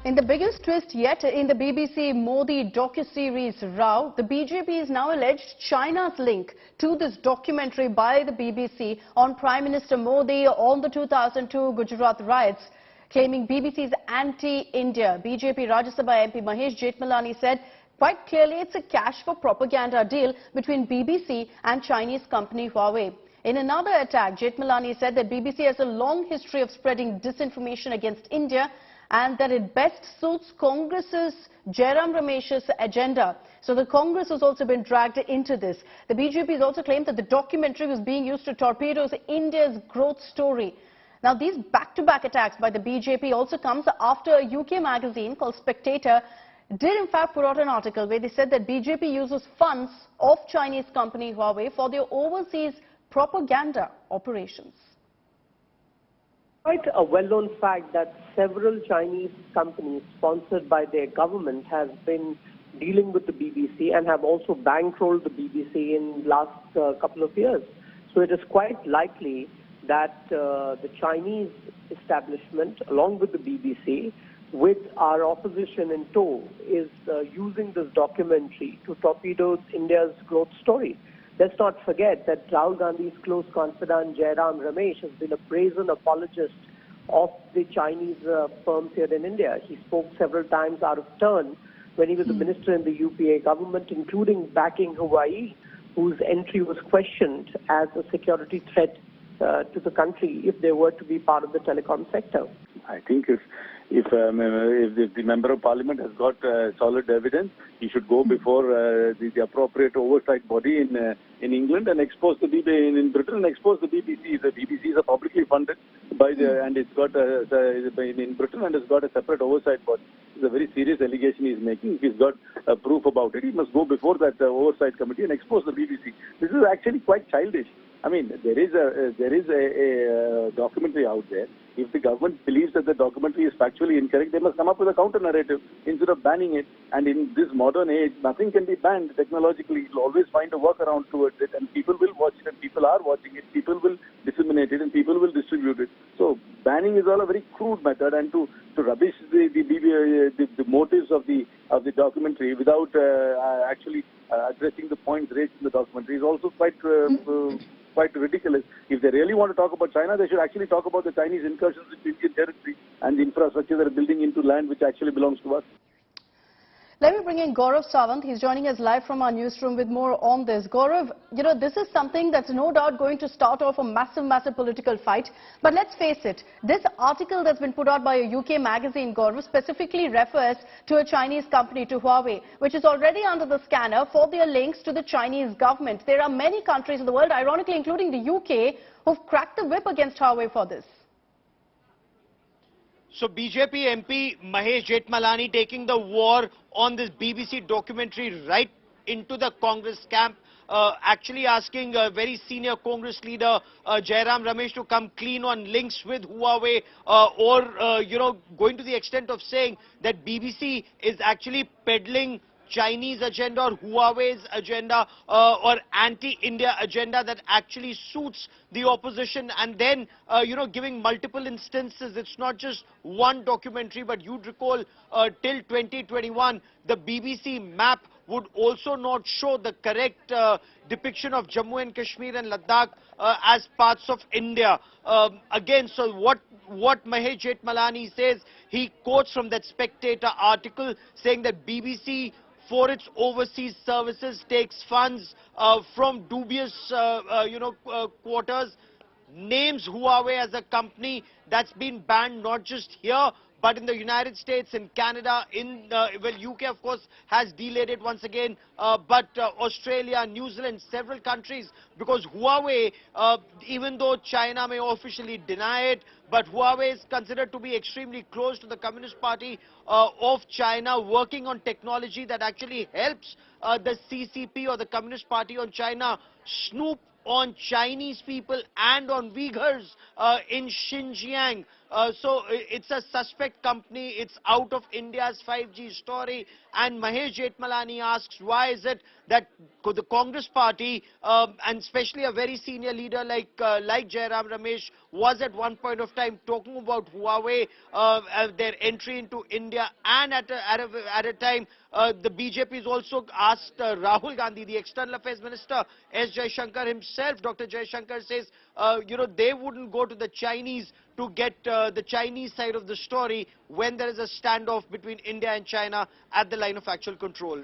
In the biggest twist yet in the BBC Modi docu-series row, the BJP is now alleged China's link to this documentary by the BBC on Prime Minister Modi on the 2002 Gujarat riots, claiming BBC's anti-India. BJP Rajya Sabha MP Mahesh Jethmalani said quite clearly it's a cash for propaganda deal between BBC and Chinese company Huawei. In another attack, Jethmalani said that BBC has a long history of spreading disinformation against India and that it best suits Congress's Jairam Ramesh's agenda. So the Congress has also been dragged into this. The BJP has also claimed that the documentary was being used to torpedo India's growth story. Now, these back-to-back attacks by the BJP also comes after a UK magazine called Spectator did in fact put out an article where they said that BJP uses funds of Chinese company Huawei for their overseas propaganda operations. Quite a well-known fact that several Chinese companies sponsored by their government have been dealing with the BBC and have also bankrolled the BBC in the last couple of years. So it is quite likely that the Chinese establishment, along with the BBC, with our opposition in tow, is using this documentary to torpedo India's growth story. Let's not forget that Rahul Gandhi's close confidant Jairam Ramesh has been a brazen apologist of the Chinese firms here in India. He spoke several times out of turn when he was a minister in the UPA government, including backing Huawei, whose entry was questioned as a security threat to the country if they were to be part of the telecom sector. I think if the member of parliament has got solid evidence, he should go before the appropriate oversight body in England and expose the BBC in Britain and expose the BBC. The BBC is publicly funded by the and it's got in Britain and it's got a separate oversight body. It's a very serious allegation he's making. If he's got proof about it, he must go before that oversight committee and expose the BBC. This is actually quite childish. I mean, there is a documentary out there. If the government believes that the documentary is factually incorrect, they must come up with a counter-narrative instead of banning it. And in this modern age, nothing can be banned technologically. You'll always find a workaround towards it, and people will watch it, and people are watching it. People will disseminate it, and people will distribute it. So banning is all a very crude method, and to rubbish the motives of the documentary without actually addressing the points raised in the documentary is also quite ridiculous. If they really want to talk about China, they should actually talk about the Chinese incursions into Indian territory and the infrastructure they're building into land which actually belongs to us. Let me bring in Gaurav Sawant. He's joining us live from our newsroom with more on this. Gaurav, you know, this is something that's no doubt going to start off a massive political fight. But let's face it, this article that's been put out by a UK magazine, Gaurav, specifically refers to a Chinese company, to Huawei, which is already under the scanner for their links to the Chinese government. There are many countries in the world, ironically including the UK, who've cracked the whip against Huawei for this. So BJP MP Mahesh Jethmalani taking the war on this BBC documentary right into the Congress camp, actually asking a very senior Congress leader Jairam Ramesh to come clean on links with Huawei, or going to the extent of saying that BBC is actually peddling Chinese agenda or Huawei's agenda or anti-India agenda that actually suits the opposition, and then giving multiple instances. It's not just one documentary, but you'd recall till 2021 the BBC map would also not show the correct depiction of Jammu and Kashmir and Ladakh as parts of India. Again, so what Mahesh Jethmalani says, he quotes from that Spectator article saying that BBC for its overseas services takes funds from dubious quarters, names Huawei as a company that's been banned not just here but in the United States, in Canada, UK of course has delayed it once again, but Australia, New Zealand, several countries, because Huawei, even though China may officially deny it, but Huawei is considered to be extremely close to the Communist Party of China, working on technology that actually helps the CCP or the Communist Party of China snoop on Chinese people and on Uyghurs in Xinjiang. It's a suspect company. It's out of India's 5G story. And Mahesh Jethmalani asks, why is it that the Congress party, and especially a very senior leader like Jairam Ramesh, was at one point of time talking about Huawei, their entry into India, and at a time the BJP has also asked Rahul Gandhi, the External Affairs Minister, S. Jaishankar himself. Dr. Jaishankar says, they wouldn't go to the Chinese to get the Chinese side of the story when there is a standoff between India and China at the line of actual control.